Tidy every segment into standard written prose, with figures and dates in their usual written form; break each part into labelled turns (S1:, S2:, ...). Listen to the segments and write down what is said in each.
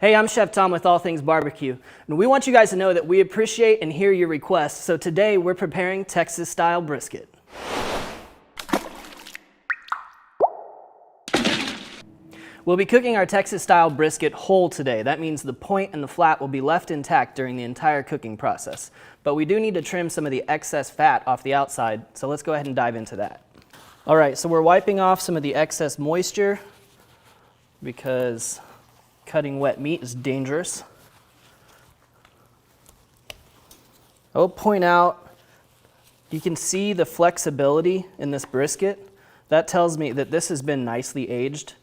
S1: Hey, I'm Chef Tom with All Things BBQ, and we want you guys to know that we appreciate and hear your requests, so today we're preparing Texas-style brisket. We'll be cooking our Texas-style brisket whole today. That means the point and the flat will be left intact during the entire cooking process. But we do need to trim some of the excess fat off the outside, so let's go ahead and dive into that. All right, so we're wiping off some of the excess moisture because cutting wet meat is dangerous. I'll point out, you can see the flexibility in this brisket. That tells me that this has been nicely aged.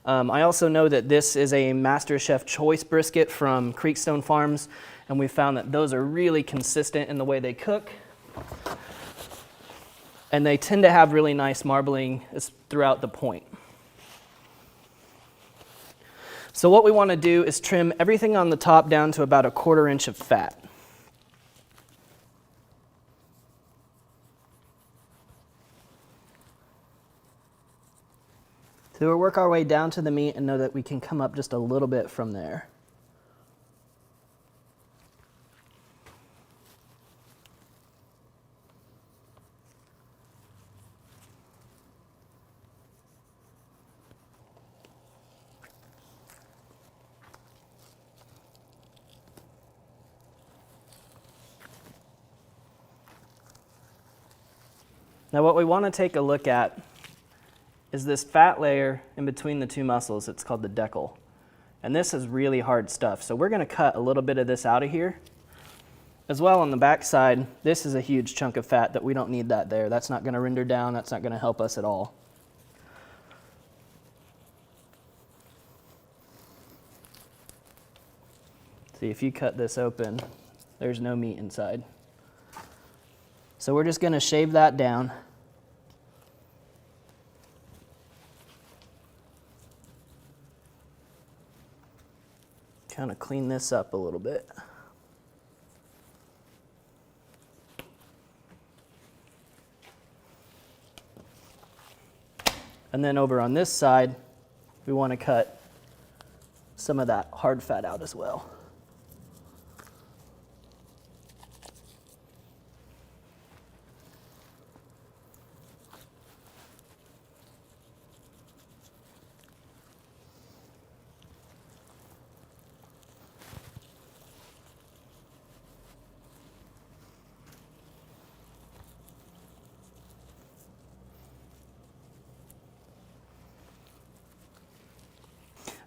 S1: I also know that this is a Master Chef Choice brisket from Creekstone Farms, and we found that those are really consistent in the way they cook. And they tend to have really nice marbling throughout the point. So what we want to do is trim everything on the top down to about 1/4 inch of fat. So we'll work our way down to the meat and know that we can come up just a little bit from there. Now what we want to take a look at is this fat layer in between the two muscles. It's called the decal. And this is really hard stuff. So we're going to cut a little bit of this out of here. As well on the back side, this is a huge chunk of fat that we don't need that there. That's not going to render down. That's not going to help us at all. See, if you cut this open, there's no meat inside. So we're just going to shave that down. Kind of clean this up a little bit. And then over on this side, we want to cut some of that hard fat out as well.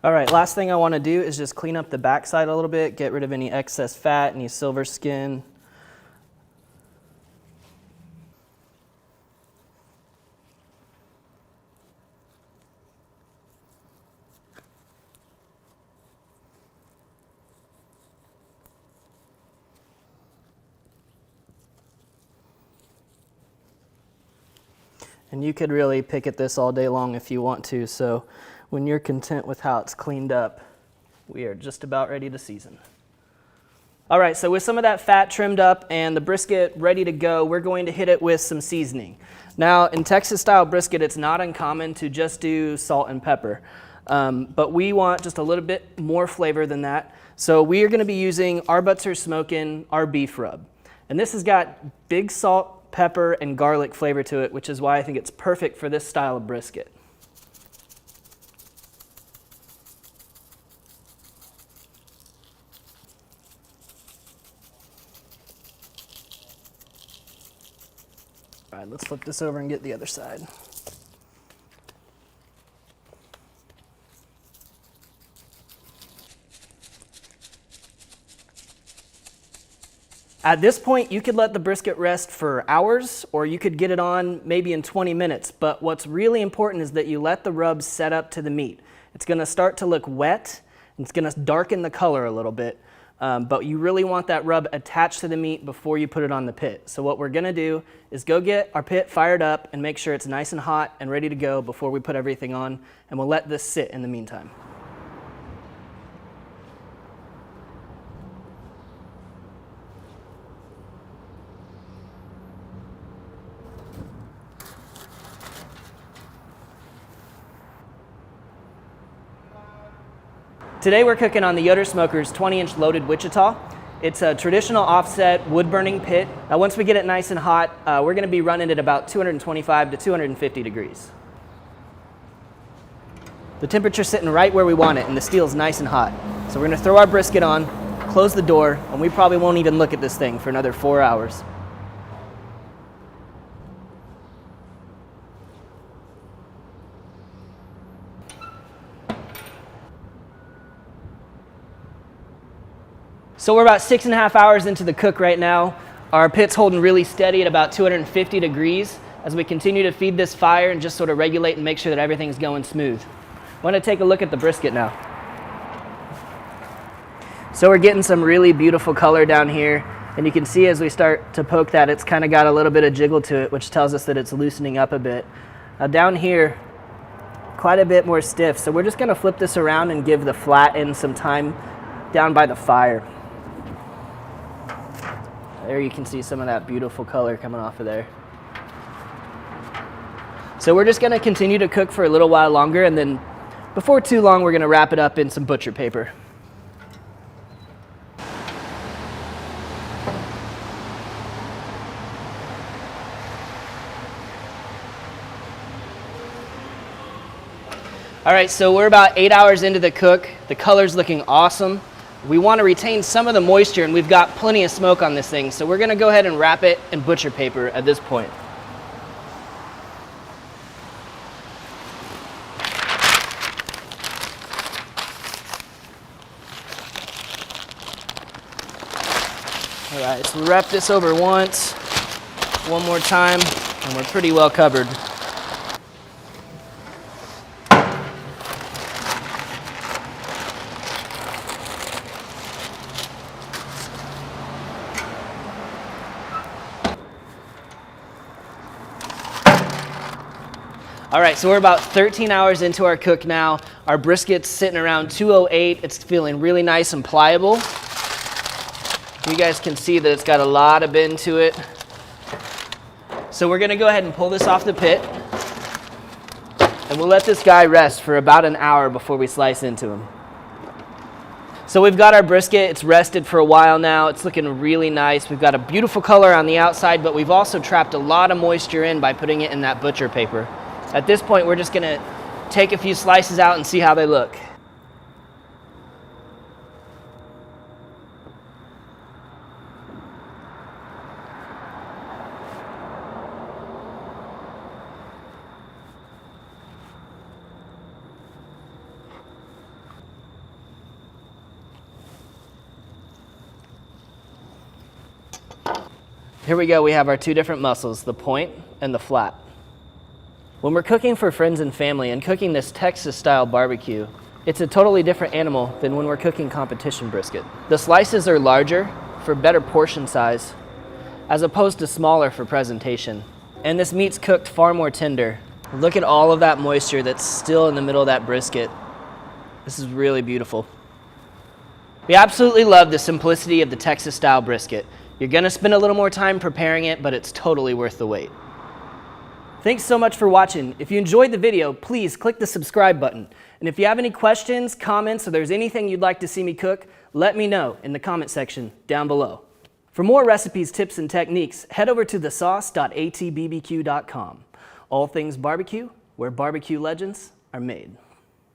S1: All right, last thing I want to do is just clean up the backside a little bit, get rid of any excess fat, any silver skin. And you could really pick at this all day long if you want to, so when you're content with how it's cleaned up, we are just about ready to season. All right, so with some of that fat trimmed up and the brisket ready to go, we're going to hit it with some seasoning. Now, in Texas-style brisket, it's not uncommon to just do salt and pepper, but we want just a little bit more flavor than that. So we are going to be using our Smokin, our beef rub. And this has got big salt, pepper, and garlic flavor to it, which is why I think it's perfect for this style of brisket. All right, let's flip this over and get the other side. At this point, you could let the brisket rest for hours, or you could get it on maybe in 20 minutes. But what's really important is that you let the rub set up to the meat. It's going to start to look wet, and it's going to darken the color a little bit. But you really want that rub attached to the meat before you put it on the pit. So what we're going to do is go get our pit fired up and make sure it's nice and hot and ready to go before we put everything on, and we'll let this sit in the meantime. Today we're cooking on the Yoder Smokers 20-inch loaded Wichita. It's a traditional offset wood-burning pit. Now once we get it nice and hot, we're going to be running at about 225 to 250 degrees. The temperature's sitting right where we want it, and the steel's nice and hot. So we're going to throw our brisket on, close the door, and we probably won't even look at this thing for another 4 hours. So we're about 6.5 hours into the cook right now. Our pit's holding really steady at about 250 degrees as we continue to feed this fire and just sort of regulate and make sure that everything's going smooth. I want to take a look at the brisket now. So we're getting some really beautiful color down here, and you can see as we start to poke that, it's kind of got a little bit of jiggle to it, which tells us that it's loosening up a bit. Down here, quite a bit more stiff, so we're just going to flip this around and give the flat end some time down by the fire. There you can see some of that beautiful color coming off of there. So we're just going to continue to cook for a little while longer, and then before too long we're going to wrap it up in some butcher paper. All right, so we're about 8 hours into the cook. The color's looking awesome. We want to retain some of the moisture, and we've got plenty of smoke on this thing, so we're going to go ahead and wrap it in butcher paper at this point. All right, so we wrap this over once, one more time, and we're pretty well covered. All right, so we're about 13 hours into our cook now. Our brisket's sitting around 208. It's feeling really nice and pliable. You guys can see that it's got a lot of bend to it. So we're gonna go ahead and pull this off the pit, and we'll let this guy rest for about an hour before we slice into him. So we've got our brisket. It's rested for a while now. It's looking really nice. We've got a beautiful color on the outside, but we've also trapped a lot of moisture in by putting it in that butcher paper. At this point, we're just gonna take a few slices out and see how they look. Here we go, we have our two different muscles, the point and the flat. When we're cooking for friends and family and cooking this Texas-style barbecue, it's a totally different animal than when we're cooking competition brisket. The slices are larger for better portion size, as opposed to smaller for presentation. And this meat's cooked far more tender. Look at all of that moisture that's still in the middle of that brisket. This is really beautiful. We absolutely love the simplicity of the Texas-style brisket. You're gonna spend a little more time preparing it, but it's totally worth the wait. Thanks so much for watching. If you enjoyed the video, please click the subscribe button. And if you have any questions, comments, or there's anything you'd like to see me cook, let me know in the comment section down below. For more recipes, tips, and techniques, head over to thesauce.atbbq.com. All Things BBQ, where barbecue legends are made.